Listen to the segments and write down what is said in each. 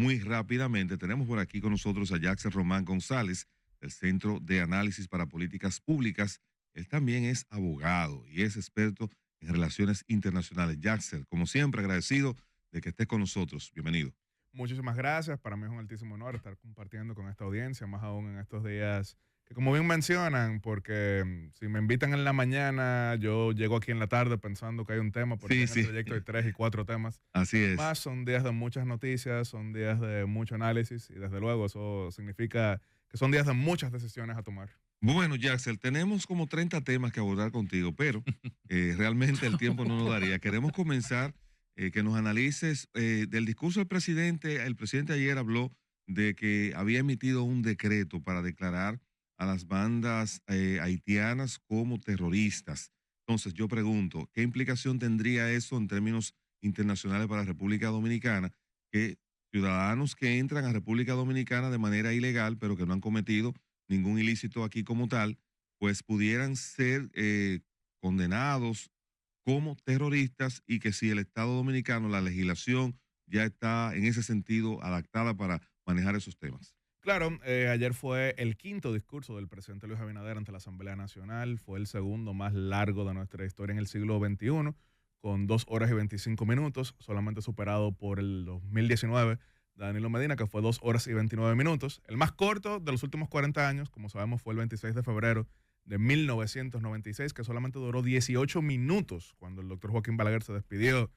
muy rápidamente. Tenemos por aquí con nosotros a Jackson Román González, del Centro de Análisis para Políticas Públicas. Él también es abogado y es experto en relaciones internacionales. Jackson, como siempre, agradecido de que estés con nosotros. Bienvenido. Muchísimas gracias. Para mí es un altísimo honor estar compartiendo con esta audiencia, más aún en estos días que, como bien mencionan, porque si me invitan en la mañana, yo llego aquí en la tarde pensando que hay un tema, porque Sí, en el sí, proyecto hay 3 y 4 temas. así es. Más son días de muchas noticias, son días de mucho análisis y desde luego eso significa que son días de muchas decisiones a tomar. Bueno, Jackson, tenemos como 30 temas que abordar contigo, pero realmente el tiempo no nos daría. Queremos comenzar, que nos analices del discurso del presidente. El presidente ayer habló de que había emitido un decreto para declarar a las bandas haitianas como terroristas. Entonces, yo pregunto, ¿qué implicación tendría eso en términos internacionales para la República Dominicana? Que ciudadanos que entran a República Dominicana de manera ilegal, pero que no han cometido ningún ilícito aquí como tal, pues pudieran ser condenados como terroristas, y que si el Estado Dominicano, la legislación ya está en ese sentido adaptada para manejar esos temas. Claro, ayer fue el quinto discurso del presidente Luis Abinader ante la Asamblea Nacional. Fue el segundo más largo de nuestra historia en el siglo XXI, con 2 horas y 25 minutos, solamente superado por el 2019 de Danilo Medina, que fue 2 horas y 29 minutos. El más corto de los últimos 40 años, como sabemos, fue el 26 de febrero de 1996, que solamente duró 18 minutos cuando el doctor Joaquín Balaguer se despidió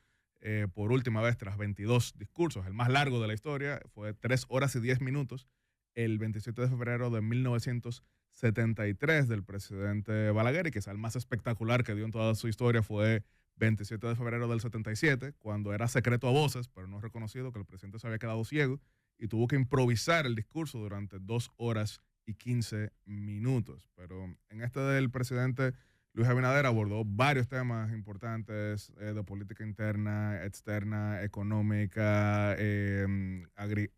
por última vez tras 22 discursos. El más largo de la historia fue 3 horas y 10 minutos el 27 de febrero de 1973 del presidente Balaguer, y quizá el más espectacular que dio en toda su historia fue 27 de febrero del 77, cuando era secreto a voces, pero no reconocido, que el presidente se había quedado ciego y tuvo que improvisar el discurso durante 2 horas y 15 minutos. Pero en este del presidente Luis Abinader abordó varios temas importantes de política interna, externa, económica,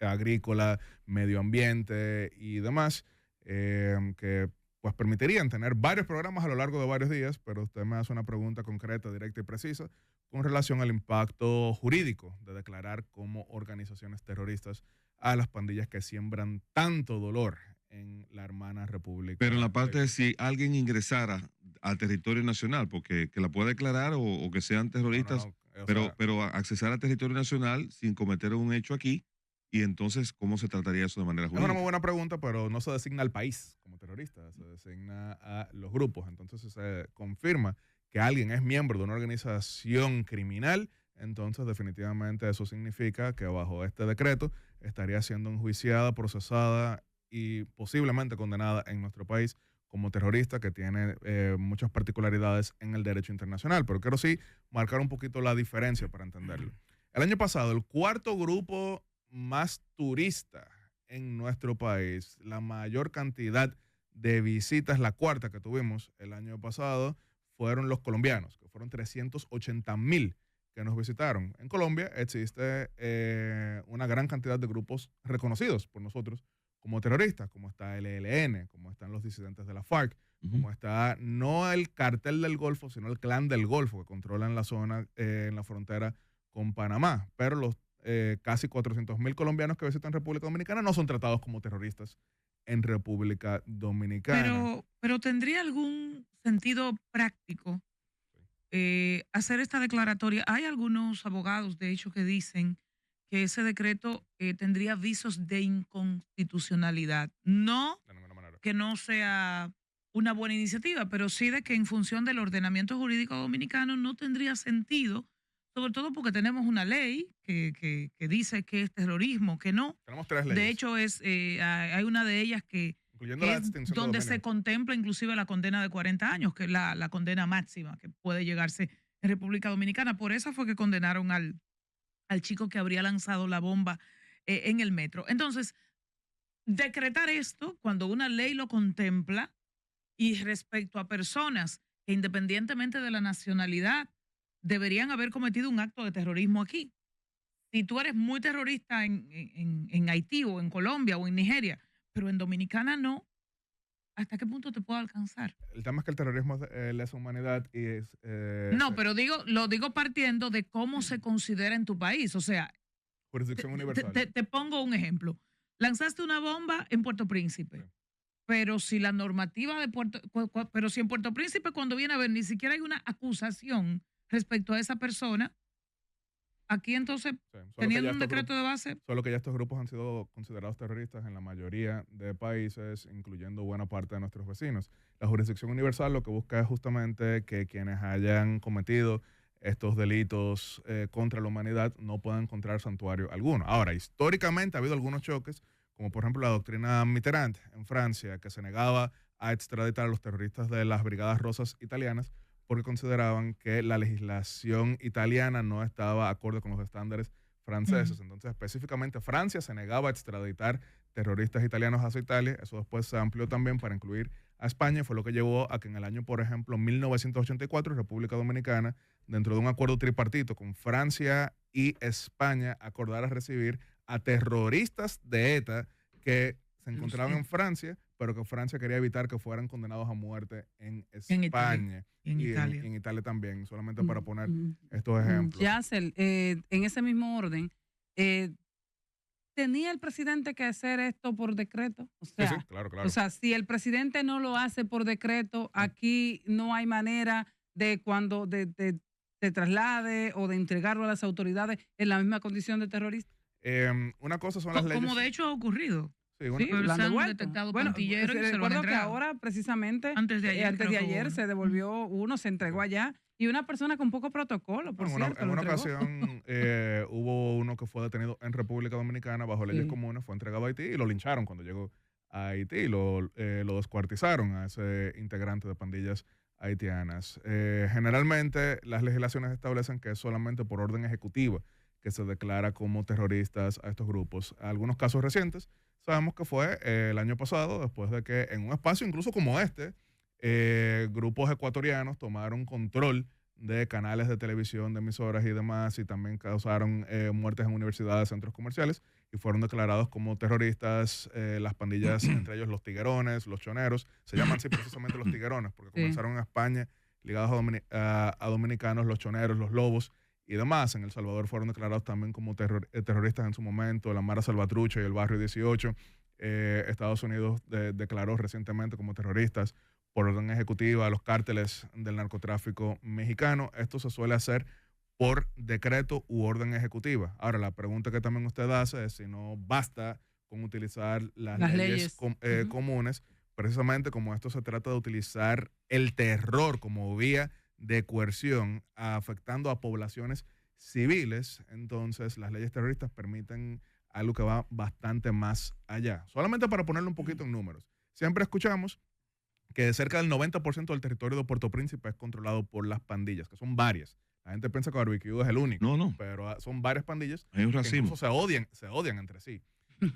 agrícola, medio ambiente y demás, que pues permitirían tener varios programas a lo largo de varios días, pero usted me hace una pregunta concreta, directa y precisa con relación al impacto jurídico de declarar como organizaciones terroristas a las pandillas que siembran tanto dolor en la hermana Pero en República la de parte de Haití. si alguien ingresara al territorio nacional, porque que la pueda declarar o que sean No, no, terroristas, no. O sea, pero accesar al territorio nacional sin cometer un hecho aquí, y entonces, ¿cómo se trataría eso de manera es una muy jurídica? buena pregunta, pero no se designa al país como terrorista, se designa a los grupos. Entonces, si se confirma que alguien es miembro de una organización criminal, entonces definitivamente eso significa que bajo este decreto estaría siendo enjuiciada, procesada y posiblemente condenada en nuestro país como terrorista, que tiene muchas particularidades en el derecho internacional. Pero quiero sí marcar un poquito la diferencia para entenderlo. El año pasado, el cuarto grupo más turista en nuestro país, la mayor cantidad de visitas, la cuarta que tuvimos el año pasado, fueron los colombianos, que fueron 380,000 que nos visitaron. En Colombia existe una gran cantidad de grupos reconocidos por nosotros como terroristas, como está el ELN, como están los disidentes de la FARC, Ujú. como está no el cartel del Golfo, sino el clan del Golfo, que controlan la zona en la frontera con Panamá. Pero los casi 400,000 colombianos que visitan República Dominicana no son tratados como terroristas en República Dominicana. Pero ¿tendría algún sentido práctico hacer esta declaratoria? Hay algunos abogados, de hecho, que dicen que ese decreto tendría visos de inconstitucionalidad. No De ninguna manera. que no sea una buena iniciativa, pero sí de que en función del ordenamiento jurídico dominicano no tendría sentido, sobre todo porque tenemos una ley que dice que es terrorismo, que no. Tenemos 3 De leyes, hecho, hay una de ellas incluyendo que la es extinción de donde se dominio. contempla inclusive la condena de 40 años, que es la condena máxima que puede llegarse en República Dominicana. Por eso fue que condenaron al chico que habría lanzado la bomba en el metro. Entonces, decretar esto cuando una ley lo contempla y respecto a personas que independientemente de la nacionalidad deberían haber cometido un acto de terrorismo aquí. Si tú eres muy terrorista en Haití o en Colombia o en Nigeria, pero en Dominicana no, ¿hasta qué punto te puede alcanzar? El tema es que el terrorismo es lesa humanidad y es... No, pero lo digo partiendo de cómo se considera en tu país. O sea, Jurisdicción universal. Te pongo un ejemplo. Lanzaste una bomba en Puerto Príncipe. Sí. Pero si la normativa de pero si en Puerto Príncipe cuando viene a ver ni siquiera hay una acusación respecto a esa persona, aquí entonces, teniendo un decreto de base. Solo que ya estos grupos han sido considerados terroristas en la mayoría de países, incluyendo buena parte de nuestros vecinos. La jurisdicción universal lo que busca es justamente que quienes hayan cometido estos delitos contra la humanidad no puedan encontrar santuario alguno. Ahora, históricamente ha habido algunos choques, como por ejemplo la doctrina Mitterrand en Francia, que se negaba a extraditar a los terroristas de las Brigadas Rosas italianas porque consideraban que la legislación italiana no estaba acorde con los estándares franceses. Entonces, específicamente, Francia se negaba a extraditar terroristas italianos hacia Italia. Eso después se amplió también para incluir a España. Fue lo que llevó a que en el año, por ejemplo, 1984, República Dominicana, dentro de un acuerdo tripartito con Francia y España, acordara recibir a terroristas de ETA que se encontraban en Francia, pero que Francia quería evitar que fueran condenados a muerte en España. En Italia. En Italia también, solamente para poner estos ejemplos. Yacel, en ese mismo orden, ¿tenía el presidente que hacer esto por decreto? O sea, sí, claro. O sea, si el presidente no lo hace por decreto, aquí no hay manera de cuando te traslade o de entregarlo a las autoridades en la misma condición de terrorista. Una cosa son las leyes. Como de hecho ha ocurrido. Sí, pero se han detectado pantilleros y se lo han recuerdo que entregado. ahora, precisamente, Antes de ayer se devolvió uno, se entregó allá, y una persona con poco protocolo, por cierto. En una ocasión hubo uno que fue detenido en República Dominicana bajo leyes comunes, fue entregado a Haití y lo lincharon cuando llegó a Haití y lo descuartizaron a ese integrante de pandillas haitianas. Generalmente las legislaciones establecen que es solamente por orden ejecutiva que se declara como terroristas a estos grupos. Algunos casos recientes sabemos que fue el año pasado, después de que en un espacio incluso como este, grupos ecuatorianos tomaron control de canales de televisión, de emisoras y demás, y también causaron muertes en universidades, centros comerciales, y fueron declarados como terroristas las pandillas, entre ellos los tiguerones, los choneros, se llaman así precisamente los tiguerones, porque comenzaron en España ligados a dominicanos, los choneros, los lobos, y demás. En El Salvador fueron declarados también como terroristas en su momento, la Mara Salvatrucha y el Barrio 18. Estados Unidos declaró recientemente como terroristas por orden ejecutiva a los cárteles del narcotráfico mexicano. Esto se suele hacer por decreto u orden ejecutiva. Ahora, la pregunta que también usted hace es si no basta con utilizar las leyes comunes, precisamente como esto se trata de utilizar el terror como vía de coerción afectando a poblaciones civiles. Entonces las leyes terroristas permiten algo que va bastante más allá. Solamente para ponerlo un poquito en números. Siempre escuchamos que cerca del 90% del territorio de Puerto Príncipe es controlado por las pandillas, que son varias. La gente piensa que Barbecue es el único. No. Pero son varias pandillas Hay un que racismo. incluso se odian entre sí.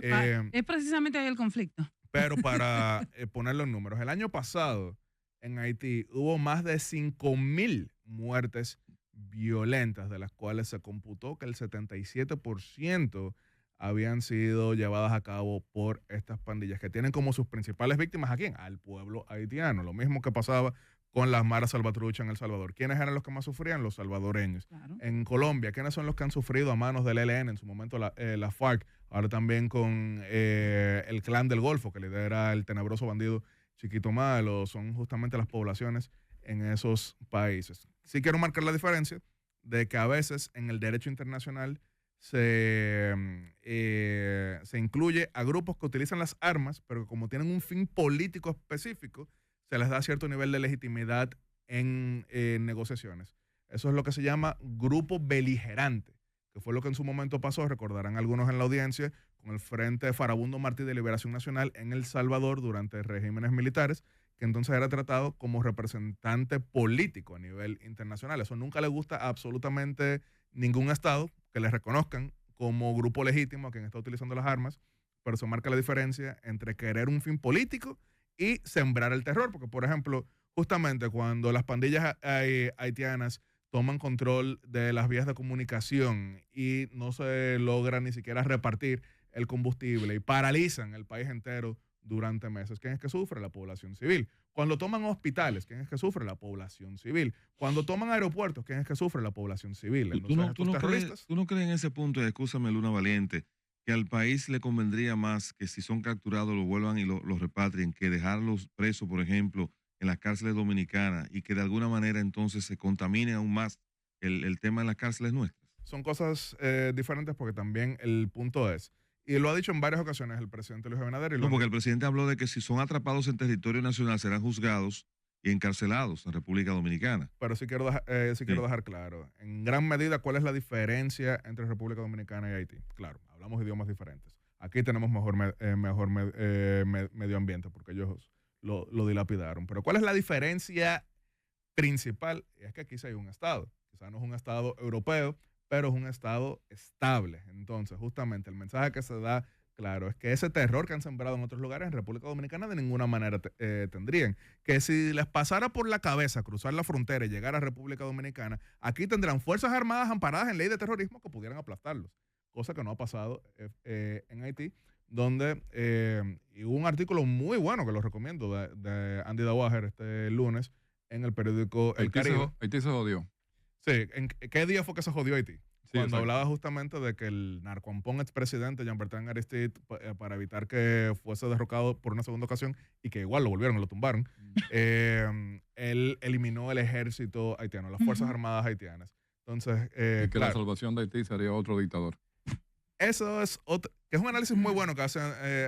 Es precisamente ahí el conflicto. Pero para ponerlo en números, el año pasado en Haití hubo más de 5,000 muertes violentas, de las cuales se computó que el 77% habían sido llevadas a cabo por estas pandillas, que tienen como sus principales víctimas ¿a quién? Al pueblo haitiano. Lo mismo que pasaba con las Mara Salvatrucha en El Salvador. ¿Quiénes eran los que más sufrían? Los salvadoreños. Claro. En Colombia, ¿quiénes son los que han sufrido a manos del ELN? En su momento la FARC, ahora también con el Clan del Golfo, que lidera el tenebroso bandido Chiquito Malo. Son justamente las poblaciones en esos países. Sí quiero marcar la diferencia de que a veces en el derecho internacional se incluye a grupos que utilizan las armas, pero que como tienen un fin político específico, se les da cierto nivel de legitimidad en negociaciones. Eso es lo que se llama grupo beligerante, que fue lo que en su momento pasó, recordarán algunos en la audiencia, con el Frente Farabundo Martí de Liberación Nacional en El Salvador durante regímenes militares, que entonces era tratado como representante político a nivel internacional. Eso nunca le gusta a absolutamente ningún Estado, que le reconozcan como grupo legítimo a quien está utilizando las armas, pero se marca la diferencia entre querer un fin político y sembrar el terror, porque por ejemplo, justamente cuando las pandillas haitianas toman control de las vías de comunicación y no se logra ni siquiera repartir el combustible y paralizan el país entero durante meses. ¿Quién es que sufre? La población civil. Cuando toman hospitales, ¿quién es que sufre? La población civil. Cuando toman aeropuertos, ¿quién es que sufre? La población civil. Entonces, ¿Tú no crees en ese punto, y escúchame Luna Valiente, que al país le convendría más que si son capturados lo vuelvan y los repatrien, que dejarlos presos, por ejemplo, en las cárceles dominicanas y que de alguna manera entonces se contamine aún más el tema en las cárceles nuestras? Son cosas diferentes porque también el punto es, y lo ha dicho en varias ocasiones el presidente Luis Abinader. No, porque el presidente habló de que si son atrapados en territorio nacional serán juzgados y encarcelados en República Dominicana. Pero sí quiero dejar claro, en gran medida, ¿cuál es la diferencia entre República Dominicana y Haití? Claro, hablamos idiomas diferentes. Aquí tenemos mejor medio ambiente porque ellos lo dilapidaron. Pero ¿cuál es la diferencia principal? Es que aquí sí hay un Estado. Quizás no es un Estado europeo, pero es un Estado estable. Entonces, justamente el mensaje que se da, claro, es que ese terror que han sembrado en otros lugares en República Dominicana de ninguna manera tendrían. Que si les pasara por la cabeza cruzar la frontera y llegar a República Dominicana, aquí tendrán fuerzas armadas amparadas en ley de terrorismo que pudieran aplastarlos. Cosa que no ha pasado en Haití, donde y hubo un artículo muy bueno que lo recomiendo de Andy Dawager este lunes en el periódico El Caribe. Haití se jodió. Sí, ¿en qué día fue que se jodió Haití? Sí, Cuando exacto. hablaba justamente de que el narcoampón expresidente Jean-Bertrand Aristide, para evitar que fuese derrocado por una segunda ocasión, y que igual lo volvieron y lo tumbaron, él eliminó el ejército haitiano, las Fuerzas Armadas haitianas. Entonces, Y que claro, la salvación de Haití sería otro dictador. eso es que es un análisis muy bueno que hace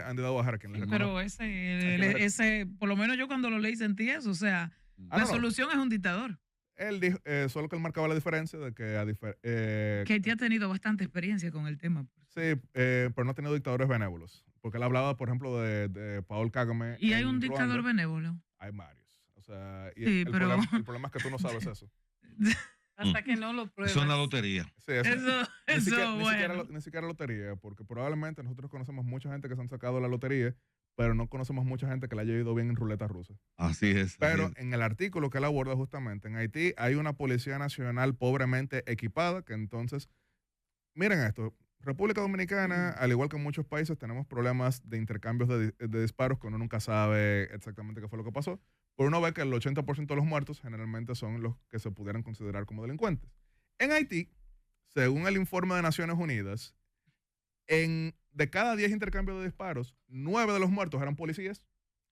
Andy Dawager, quien le reconozco. Pero ese, por lo menos yo cuando lo leí sentí eso. O sea, Ah, la no, no. solución es un dictador. Él dijo, solo que él marcaba la diferencia de que Que Haití ha tenido bastante experiencia con el tema. sí, pero no ha tenido dictadores benévolos. Porque él hablaba, por ejemplo, de Paul Kagame. Y hay en un dictador Ruanda. benévolo. Hay varios. O sea, y Sí, pero- el problema es que tú no sabes eso. Hasta que no lo pruebas. Eso es una lotería. Sí, eso. Eso, Ni bueno. siquiera lotería, porque probablemente nosotros conocemos mucha gente que se han sacado la lotería, pero no conocemos mucha gente que le haya ido bien en ruleta rusa. Así es. Pero así es. en el artículo que él aborda justamente, en Haití hay una policía nacional pobremente equipada que entonces, miren esto, República Dominicana, al igual que en muchos países, tenemos problemas de intercambios de disparos que uno nunca sabe exactamente qué fue lo que pasó, pero uno ve que el 80% de los muertos generalmente son los que se pudieran considerar como delincuentes. En Haití, según el informe de Naciones Unidas, de cada 10 intercambios de disparos, 9 de los muertos eran policías.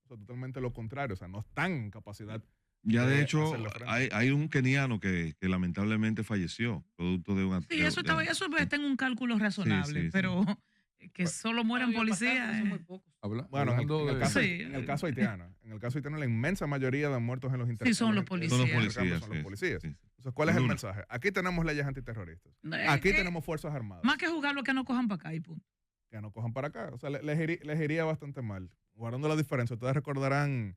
O sea, totalmente lo contrario. O sea, no están en capacidad. Ya de hecho, hacerle frente. hay un keniano que lamentablemente falleció, producto de un... Sí, eso está en un cálculo razonable, sí, sí. pero que solo mueran policías. Son muy pocos. Bueno, Hablando de... Sí. en el caso haitiano. En el caso haitiano, la inmensa mayoría de muertos en los Sí, intercambios. son los Son policías. los intercambios policías. son los sí, policías. sí, sí. Entonces, ¿cuál es el Luna. mensaje? Aquí tenemos leyes antiterroristas. Es Aquí que, tenemos fuerzas armadas. más que jugarlo, que no cojan para acá y punto. Que no cojan para acá. O sea, les iría bastante mal. Guardando la diferencia, ustedes recordarán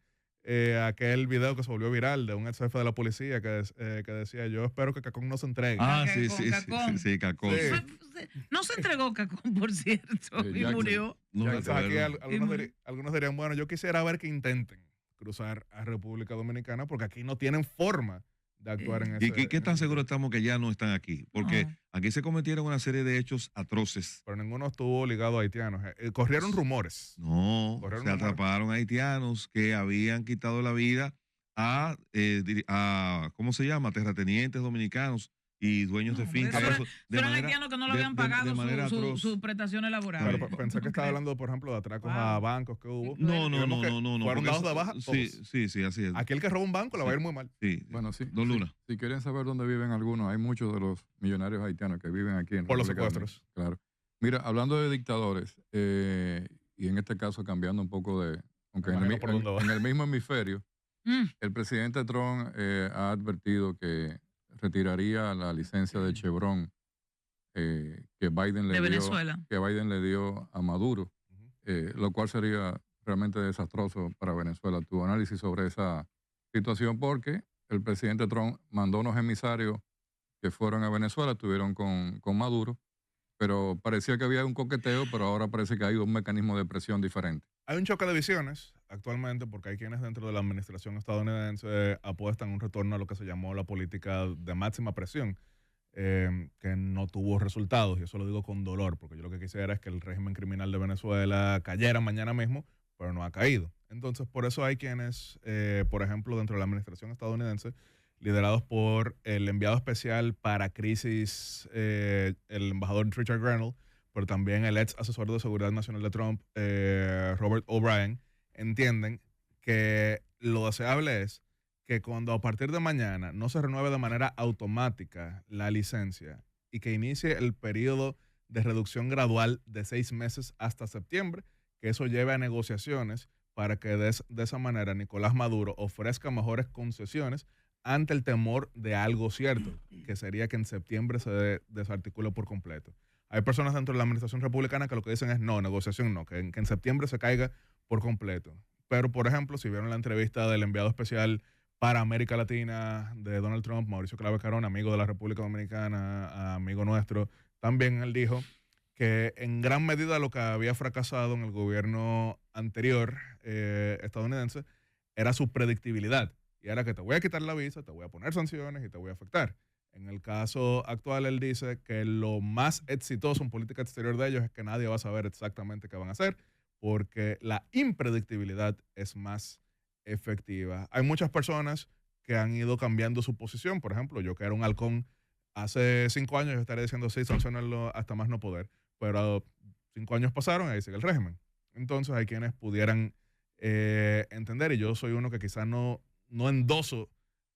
aquel video que se volvió viral de un ex jefe de la policía que decía, yo espero que Cacón no se entregue. Ah, Cacón, sí, sí, sí, Cacón. sí, Cacón. Sí. No se entregó Cacón, por cierto, y Jackson. murió. No Entonces, recuerdo. aquí algunos, Sí, algunos dirían, bueno, yo quisiera ver que intenten cruzar a República Dominicana porque aquí no tienen forma de actuar en ¿Y ese... qué en tan ese seguros sentido. estamos que ya no están aquí? Porque No. aquí se cometieron una serie de hechos atroces. Pero ninguno estuvo ligado a haitianos. Corrieron rumores. No, Corrieron se rumores. atraparon haitianos que habían quitado la vida a ¿cómo se llama? Terratenientes dominicanos y dueños de No, fincas. pero Eso, Pero el haitiano que no le habían pagado manera atroz. sus prestaciones laborales. Pero Sí. pensé ¿Tú que estaba crees? hablando, por ejemplo, de atracos Wow. a bancos que hubo. No, Y no, vemos no, que no, no. Fueron porque dados eso- de baja Sí, todos. sí, así es. Aquel que roba un banco le va a ir muy mal. Sí. Bueno, sí. Don Luna. Si quieren saber dónde viven algunos, hay muchos de los millonarios haitianos que viven aquí en Por los República secuestros. Dominicana. Claro. Mira, hablando de dictadores, y en este caso cambiando un poco de... Aunque Me en el, imagino por dónde va. en el mismo hemisferio, Mm, el presidente Trump ha advertido que retiraría la licencia de Chevron que Biden de Venezuela. le dio a Maduro, Ujú. lo cual sería realmente desastroso para Venezuela. Tu análisis sobre esa situación, porque el presidente Trump mandó unos emisarios que fueron a Venezuela, estuvieron con Maduro, pero parecía que había un coqueteo, pero ahora parece que hay un mecanismo de presión diferente. Hay un choque de visiones actualmente porque hay quienes dentro de la administración estadounidense apuestan un retorno a lo que se llamó la política de máxima presión, que no tuvo resultados. Y eso lo digo con dolor, porque yo lo que quisiera es que el régimen criminal de Venezuela cayera mañana mismo, pero no ha caído. Entonces, por eso hay quienes, por ejemplo, dentro de la administración estadounidense, liderados por el enviado especial para crisis, el embajador Richard Grenell, pero también el ex asesor de seguridad nacional de Trump, Robert O'Brien, entienden que lo deseable es que cuando a partir de mañana no se renueve de manera automática la licencia y que inicie el periodo de reducción gradual de 6 meses hasta septiembre, que eso lleve a negociaciones para que de esa manera Nicolás Maduro ofrezca mejores concesiones ante el temor de algo cierto, que sería que en septiembre se desarticule por completo. Hay personas dentro de la administración republicana que lo que dicen es no, negociación no, que en septiembre se caiga por completo. Pero, por ejemplo, si vieron la entrevista del enviado especial para América Latina de Donald Trump, Mauricio Clave Carón, amigo de la República Dominicana, amigo nuestro, también él dijo que en gran medida lo que había fracasado en el gobierno anterior estadounidense era su predictibilidad. Y era que te voy a quitar la visa, te voy a poner sanciones y te voy a afectar. En el caso actual, él dice que lo más exitoso en política exterior de ellos es que nadie va a saber exactamente qué van a hacer, porque la impredictibilidad es más efectiva. Hay muchas personas que han ido cambiando su posición. Por ejemplo, yo que era un halcón hace 5 años, yo estaría diciendo sí, sancionarlo hasta más no poder. Pero 5 años pasaron y ahí sigue el régimen. Entonces hay quienes pudieran entender, y yo soy uno que quizás no endoso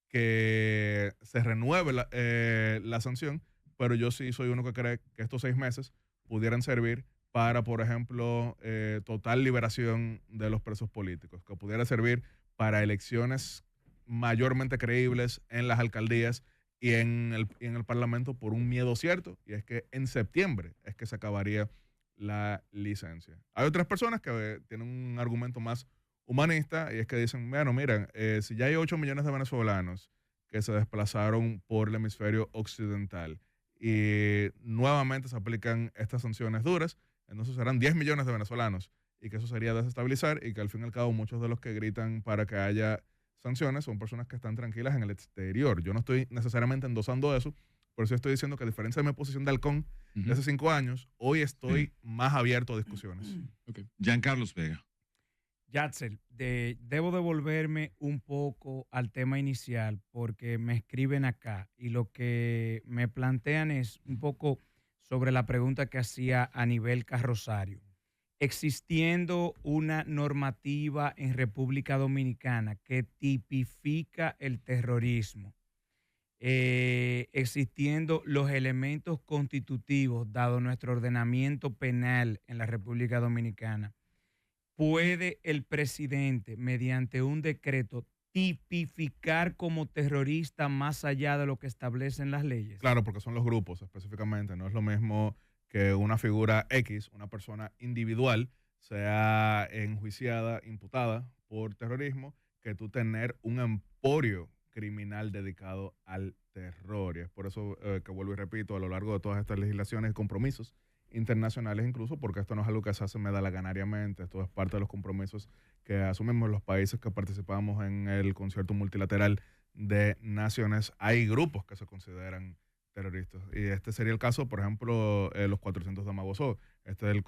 que se renueve la sanción, pero yo sí soy uno que cree que estos 6 meses pudieran servir para, por ejemplo, total liberación de los presos políticos, que pudiera servir para elecciones mayormente creíbles en las alcaldías y en el Parlamento por un miedo cierto, y es que en septiembre es que se acabaría la licencia. Hay otras personas que tienen un argumento más humanista, y es que dicen, bueno, miren, si ya hay 8 millones de venezolanos que se desplazaron por el hemisferio occidental y nuevamente se aplican estas sanciones duras, entonces serán 10 millones de venezolanos, y que eso sería desestabilizar, y que al fin y al cabo muchos de los que gritan para que haya sanciones son personas que están tranquilas en el exterior. Yo no estoy necesariamente endosando eso, por eso estoy diciendo que a diferencia de mi posición de halcón de hace 5 años, hoy estoy más abierto a discusiones. Okay. Giancarlos Vega. Yatzel, debo devolverme un poco al tema inicial porque me escriben acá y lo que me plantean es un poco sobre la pregunta que hacía a nivel Carrosario. Existiendo una normativa en República Dominicana que tipifica el terrorismo, existiendo los elementos constitutivos dado nuestro ordenamiento penal en la República Dominicana, ¿puede el presidente, mediante un decreto, tipificar como terrorista más allá de lo que establecen las leyes? Claro, porque son los grupos específicamente. No es lo mismo que una figura X, una persona individual, sea enjuiciada, imputada por terrorismo, que tú tener un emporio criminal dedicado al terror. Y es por eso que vuelvo y repito, a lo largo de todas estas legislaciones y compromisos internacionales, incluso porque esto no es algo que se hace medalaganariamente, esto es parte de los compromisos que asumimos los países que participamos en el concierto multilateral de naciones. Hay grupos que se consideran terroristas, y este sería el caso, por ejemplo, los 400 de Magosó. Este es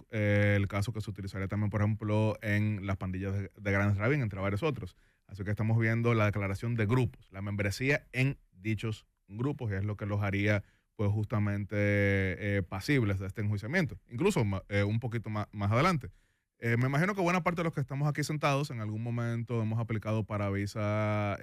el caso que se utilizaría también, por ejemplo, en las pandillas de Grand Rabin, entre varios otros. Así que estamos viendo la declaración de grupos, la membresía en dichos grupos, y es lo que los haría pues justamente pasibles de este enjuiciamiento, incluso un poquito más adelante. Me imagino que buena parte de los que estamos aquí sentados en algún momento hemos aplicado para visa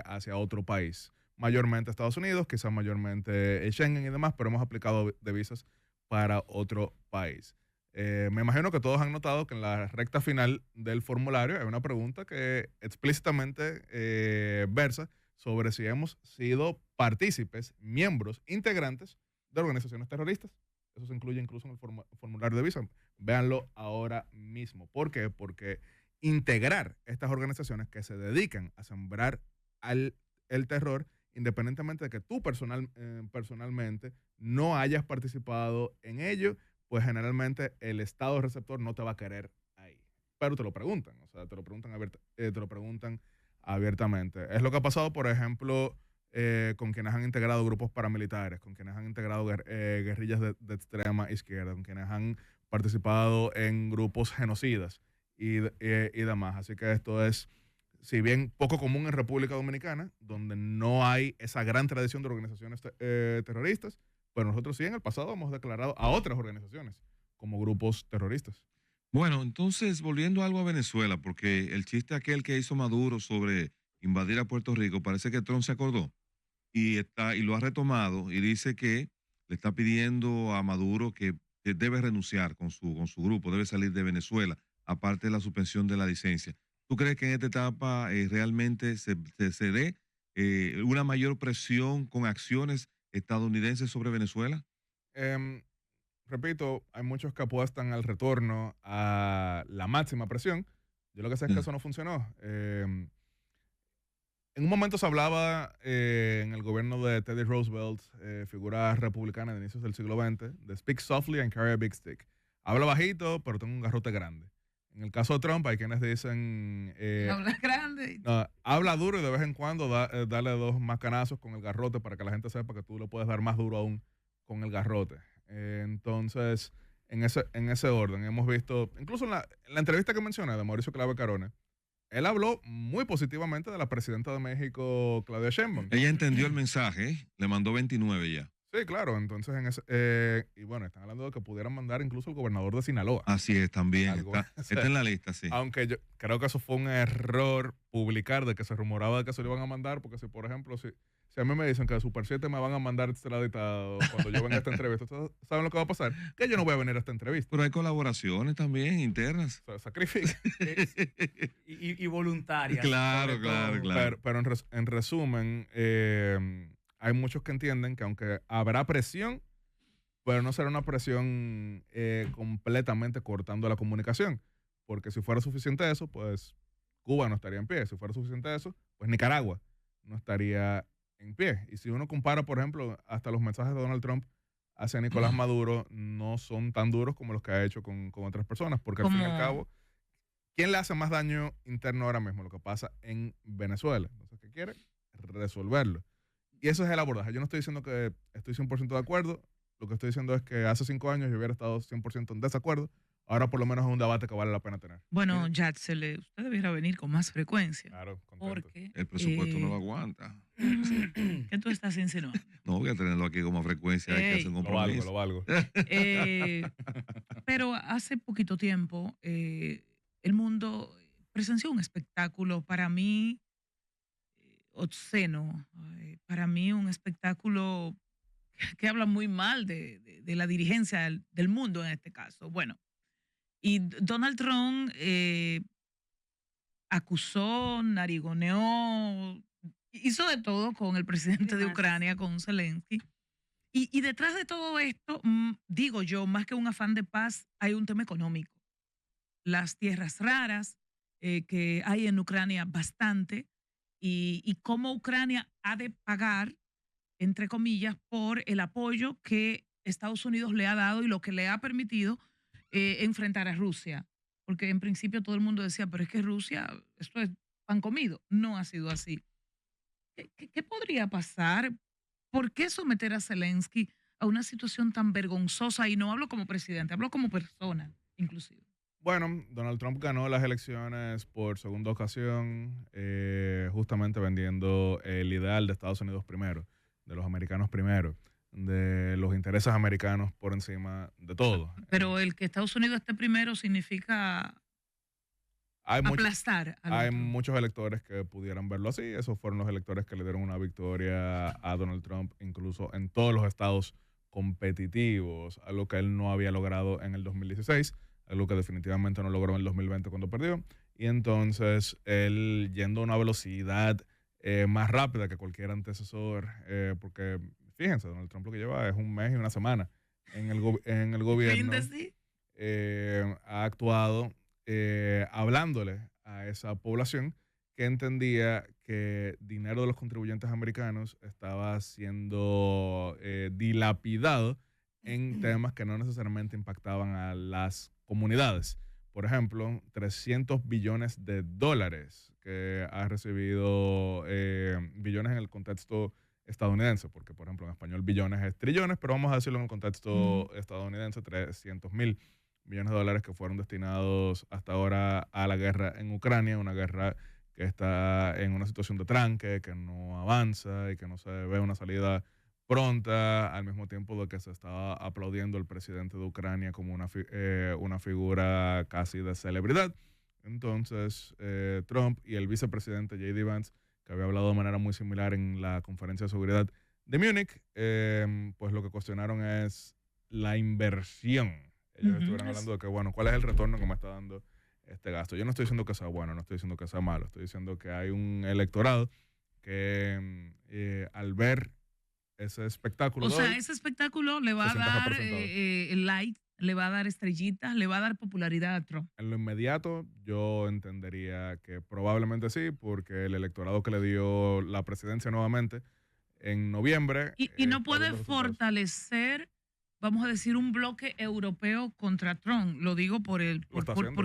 hacia otro país, mayormente Estados Unidos, quizás mayormente Schengen y demás, pero hemos aplicado de visas para otro país. Me imagino que todos han notado que en la recta final del formulario hay una pregunta que explícitamente versa sobre si hemos sido partícipes, miembros, integrantes de organizaciones terroristas. Eso se incluye incluso en el formulario de visa. Véanlo ahora mismo. ¿Por qué? Porque integrar estas organizaciones que se dedican a sembrar el terror, independientemente de que tú personalmente no hayas participado en ello, pues generalmente el Estado receptor no te va a querer ahí. Pero te lo preguntan, o sea, te lo preguntan abiertamente. Es lo que ha pasado, por ejemplo, con quienes han integrado grupos paramilitares, con quienes han integrado guerrillas de extrema izquierda, con quienes han participado en grupos genocidas. y demás. Así que esto es, si bien poco común en República Dominicana, donde no hay esa gran tradición de organizaciones terroristas, pero nosotros sí en el pasado hemos declarado a otras organizaciones como grupos terroristas. Bueno, entonces, volviendo algo a Venezuela, porque el chiste aquel que hizo Maduro sobre invadir a Puerto Rico, parece que Trump se acordó y lo ha retomado y dice que le está pidiendo a Maduro que debe renunciar con su grupo, debe salir de Venezuela, aparte de la suspensión de la licencia. ¿Tú crees que en esta etapa realmente se dé una mayor presión con acciones estadounidenses sobre Venezuela? Em, Repito, hay muchos que apuestan al retorno a la máxima presión. Yo lo que sé es que eso no funcionó. En un momento se hablaba en el gobierno de Teddy Roosevelt, figura republicana de inicios del siglo XX, de speak softly and carry a big stick. Habla bajito, pero tengo un garrote grande. En el caso de Trump, hay quienes dicen, Habla grande. no, habla duro y de vez en cuando dale dos macanazos con el garrote para que la gente sepa que tú le puedes dar más duro aún con el garrote. Entonces, en ese orden, hemos visto, incluso en la entrevista que mencioné de Mauricio Clave Carone, él habló muy positivamente de la presidenta de México, Claudia Sheinbaum. Ella entendió el mensaje, le mandó 29 ya. Sí, claro, entonces y bueno, están hablando de que pudieran mandar incluso el gobernador de Sinaloa. Así es, también. Algo, Está en la lista, sí. Aunque yo creo que eso fue un error publicar de que se rumoraba de que se lo iban a mandar, porque si, por ejemplo, si a mí me dicen que de Super 7 me van a mandar extraditado cuando yo venga a esta entrevista, ¿ustedes saben lo que va a pasar? Que yo no voy a venir a esta entrevista. Pero hay colaboraciones también internas. O sea, sacrificio. Y voluntarias. Claro, sobre claro, todo. claro. Pero en resumen, hay muchos que entienden que aunque habrá presión, pero no será una presión completamente cortando la comunicación. Porque si fuera suficiente eso, pues Cuba no estaría en pie. Si fuera suficiente eso, pues Nicaragua no estaría en pie. Y si uno compara, por ejemplo, hasta los mensajes de Donald Trump hacia Nicolás Maduro no son tan duros como los que ha hecho con otras personas. Porque al fin y al cabo, ¿quién le hace más daño interno ahora mismo? Lo que pasa en Venezuela. Entonces, ¿qué quiere? Resolverlo. Y eso es el abordaje. Yo no estoy diciendo que estoy 100% de acuerdo. Lo que estoy diciendo es que hace 5 años yo hubiera estado 100% en desacuerdo. Ahora por lo menos es un debate que vale la pena tener. Bueno, Yatsel, usted debiera venir con más frecuencia. Claro, contento. Porque El presupuesto no lo aguanta. ¿qué tú estás insinuando? No voy a tenerlo aquí como frecuencia, hay que hacer un Lo compromiso. valgo. Pero hace poquito tiempo el mundo presenció un espectáculo para mí obsceno, para mí un espectáculo que habla muy mal de la dirigencia del mundo en este caso. Bueno, y Donald Trump acusó, narigoneó, hizo de todo con el presidente de Ucrania, con Zelensky. Y detrás de todo esto, digo yo, más que un afán de paz, hay un tema económico. Las tierras raras que hay en Ucrania bastante y cómo Ucrania ha de pagar, entre comillas, por el apoyo que Estados Unidos le ha dado y lo que le ha permitido enfrentar a Rusia. Porque en principio todo el mundo decía, pero es que Rusia, esto es pan comido. No ha sido así. ¿Qué podría pasar? ¿Por qué someter a Zelensky a una situación tan vergonzosa? Y no hablo como presidente, hablo como persona, inclusive. Bueno, Donald Trump ganó las elecciones por segunda ocasión, justamente vendiendo el ideal de Estados Unidos primero, de los americanos primero, de los intereses americanos por encima de todo. Pero el que Estados Unidos esté primero significa aplastar al Hay otro. muchos electores que pudieran verlo así. Esos fueron los electores que le dieron una victoria a Donald Trump, incluso en todos los estados competitivos, algo que él no había logrado en el 2016, algo que definitivamente no logró en el 2020 cuando perdió. Y entonces él, yendo a una velocidad más rápida que cualquier antecesor, porque fíjense, Donald Trump lo que lleva es un mes y una semana en el gobierno. Ha actuado hablándole a esa población que entendía que dinero de los contribuyentes americanos estaba siendo dilapidado en temas que no necesariamente impactaban a las comunidades. Por ejemplo, 300 billones de dólares que ha recibido, billones en el contexto estadounidense, porque por ejemplo en español billones es trillones, pero vamos a decirlo en el contexto estadounidense, 300.000 millones de dólares que fueron destinados hasta ahora a la guerra en Ucrania, una guerra que está en una situación de tranque, que no avanza y que no se ve una salida pronta, al mismo tiempo de que se estaba aplaudiendo al presidente de Ucrania como una figura casi de celebridad. Entonces, Trump y el vicepresidente J.D. Vance, que había hablado de manera muy similar en la conferencia de seguridad de Múnich, pues lo que cuestionaron es la inversión. Ellos estuvieron hablando de que, bueno, ¿cuál es el retorno que me está dando este gasto? Yo no estoy diciendo que sea bueno, no estoy diciendo que sea malo, estoy diciendo que hay un electorado que al ver ese espectáculo... O sea, ese espectáculo le va a dar like, le va a dar estrellitas, le va a dar popularidad a Trump. En lo inmediato, yo entendería que probablemente sí, porque el electorado que le dio la presidencia nuevamente en noviembre... Y no puede fortalecer, vamos a decir, un bloque europeo contra Trump. Lo digo por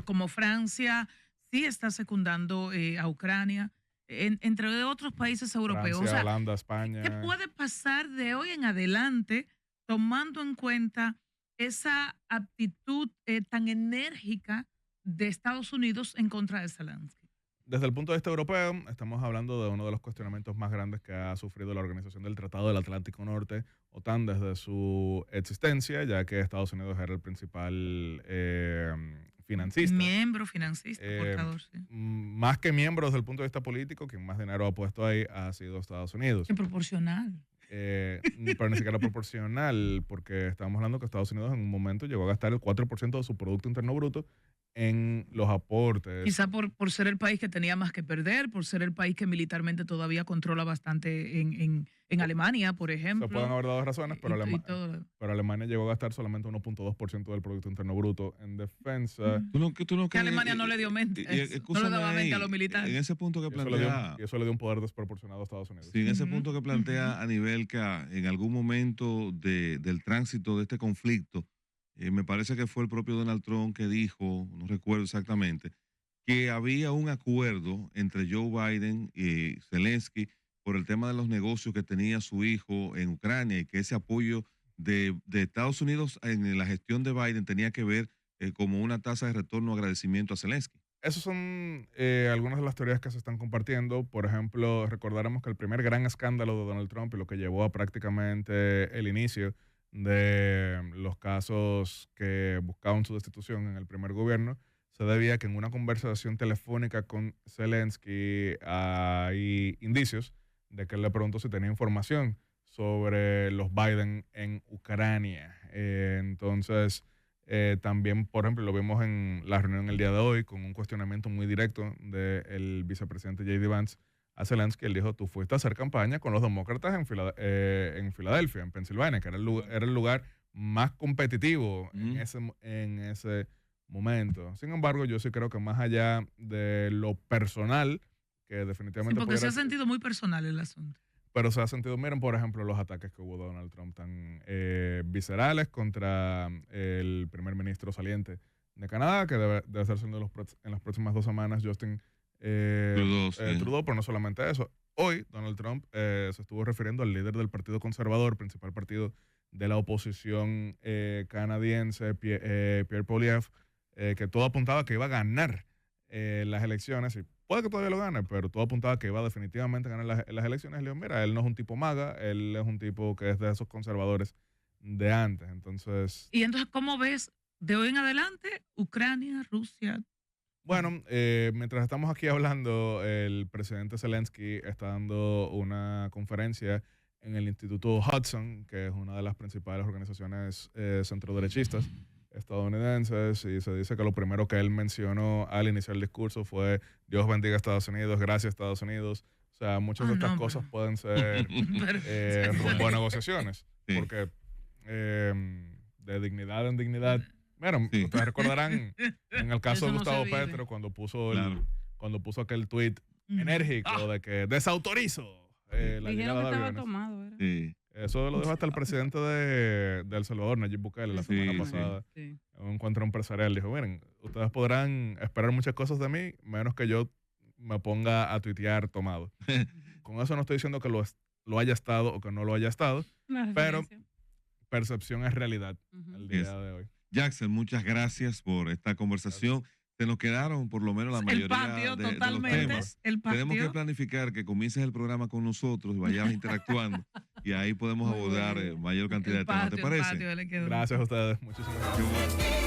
como Francia sí está secundando a Ucrania, entre otros países europeos. Francia, o sea, Holanda, España. ¿qué puede pasar de hoy en adelante tomando en cuenta esa aptitud tan enérgica de Estados Unidos en contra de Zelensky? Desde el punto de vista europeo, estamos hablando de uno de los cuestionamientos más grandes que ha sufrido la Organización del Tratado del Atlántico Norte, OTAN, desde su existencia, ya que Estados Unidos era el principal financista. Miembro financista, portador, sí. Más que miembro desde el punto de vista político, quien más dinero ha puesto ahí ha sido Estados Unidos. Es proporcional. Pero ni siquiera proporcional, porque estamos hablando que Estados Unidos en un momento llegó a gastar el 4% de su Producto Interno Bruto en los aportes. Quizá por ser el país que tenía más que perder, por ser el país que militarmente todavía controla bastante en Alemania, por ejemplo. Se pueden haber dado razones, pero Alemania llegó a gastar solamente 1.2% del Producto Interno Bruto en defensa. Que Alemania no le dio mente. No le daba mente a los militares. En ese punto que plantea... Y eso le dio un poder desproporcionado a Estados Unidos. Sí, en ese punto que plantea a nivel que en algún momento del tránsito de este conflicto, me parece que fue el propio Donald Trump que dijo, no recuerdo exactamente, que había un acuerdo entre Joe Biden y Zelensky por el tema de los negocios que tenía su hijo en Ucrania y que ese apoyo de Estados Unidos en la gestión de Biden tenía que ver como una tasa de retorno o agradecimiento a Zelensky. Esas son algunas de las teorías que se están compartiendo. Por ejemplo, recordaremos que el primer gran escándalo de Donald Trump y lo que llevó a prácticamente el inicio de los casos que buscaban su destitución en el primer gobierno se debía a que en una conversación telefónica con Zelensky hay indicios de que él le preguntó si tenía información sobre los Biden en Ucrania. Entonces, también, por ejemplo, lo vimos en la reunión el día de hoy con un cuestionamiento muy directo del vicepresidente J.D. Vance a Zelensky. Él dijo, tú fuiste a hacer campaña con los demócratas en Filadelfia, en Pensilvania, que era el lugar más competitivo en ese momento. Sin embargo, yo sí creo que más allá de lo personal, que definitivamente... Sí, porque se ha sentido muy personal el asunto. Pero se ha sentido, miren, por ejemplo, los ataques que hubo de Donald Trump tan viscerales contra el primer ministro saliente de Canadá, que debe ser en las próximas 2 semanas, Justin Trudeau, pero no solamente eso. Hoy, Donald Trump se estuvo refiriendo al líder del Partido Conservador, principal partido de la oposición canadiense, Pierre Poilievre, que todo apuntaba que iba a ganar las elecciones, y puede que todavía lo gane, pero todo apuntaba que iba definitivamente a ganar las elecciones. Y le digo, mira, él no es un tipo maga, él es un tipo que es de esos conservadores de antes. Entonces... ¿Y entonces cómo ves de hoy en adelante Ucrania, Rusia? Bueno, mientras estamos aquí hablando, el presidente Zelensky está dando una conferencia en el Instituto Hudson, que es una de las principales organizaciones centroderechistas estadounidenses, y se dice que lo primero que él mencionó al iniciar el discurso fue Dios bendiga a Estados Unidos, gracias Estados Unidos. O sea, muchas de estas cosas pueden ser rumbo a negociaciones, porque de dignidad en dignidad. Bueno, ustedes recordarán en el caso de Gustavo Petro cuando puso aquel tuit enérgico de que desautorizo la llegada de aviones. Tomado, ¿era? Sí. Eso lo dijo hasta el presidente de El Salvador, Nayib Bukele, la semana pasada. Sí. En un encuentro empresarial dijo, miren, ustedes podrán esperar muchas cosas de mí, menos que yo me ponga a tuitear tomado. Con eso no estoy diciendo que lo haya estado o que no lo haya estado, pero percepción es realidad el día de hoy. Jackson, muchas gracias por esta conversación. Se nos quedaron por lo menos la mayoría El patio, de los totalmente. temas. El patio. Tenemos que planificar que comiences el programa con nosotros, vayamos interactuando y ahí podemos Muy abordar bueno. mayor cantidad de El temas. ¿Te patio, el parece? patio, le quedó. Gracias a ustedes. Muchísimas gracias. Qué bueno.